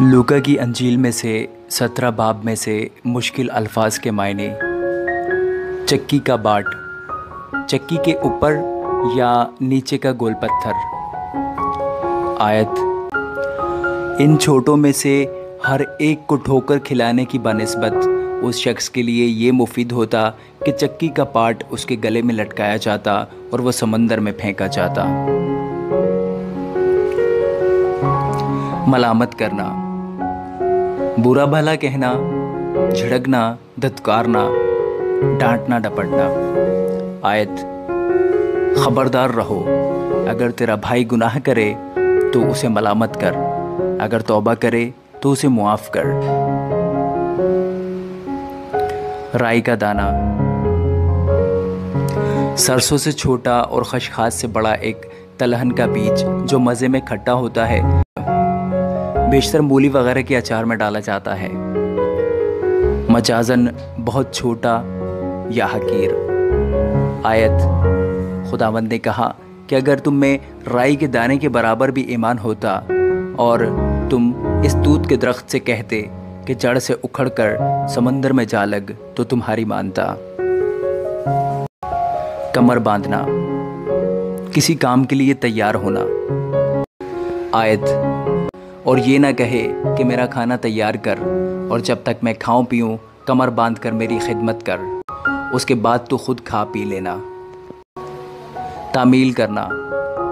लूका की अंजील में से 17 बाब में से मुश्किल अल्फाज के मायने। चक्की का बाट, चक्की के ऊपर या नीचे का गोल पत्थर। आयत, इन छोटों में से हर एक को ठोकर खिलाने की बनिस्बत उस शख्स के लिए ये मुफीद होता कि चक्की का पार्ट उसके गले में लटकाया जाता और वह समंदर में फेंका जाता। मलामत करना, बुरा भला कहना, झिड़कना, धत्कारना, डांटना डपटना। आयत, खबरदार रहो, अगर तेरा भाई गुनाह करे तो उसे मलामत कर, अगर तौबा करे तो उसे मुआफ़ कर। राई का दाना, सरसों से छोटा और खशखाश से बड़ा एक तलहन का बीज जो मज़े में खट्टा होता है, बेशतर मूली वगैरह के अचार में डाला जाता है। मजाजन बहुत छोटा या हकीर। आयत, खुदावंद ने कहा कि अगर तुम में राई के दाने के बराबर भी ईमान होता और तुम इस तूत के दरख्त से कहते कि जड़ से उखड़कर समंदर में जा लग, तो तुम्हारी मानता। कमर बांधना, किसी काम के लिए तैयार होना। आयत, और ये ना कहे कि मेरा खाना तैयार कर और जब तक मैं खाऊं पीऊं कमर बांध कर मेरी खिदमत कर, उसके बाद तो खुद खा पी लेना। तामील करना,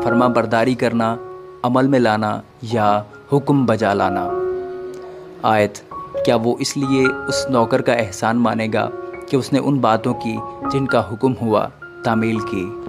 फरमा बरदारी करना, अमल में लाना या हुक्म बजा लाना। आयत, क्या वो इसलिए उस नौकर का एहसान मानेगा कि उसने उन बातों की जिनका हुक्म हुआ तामील की।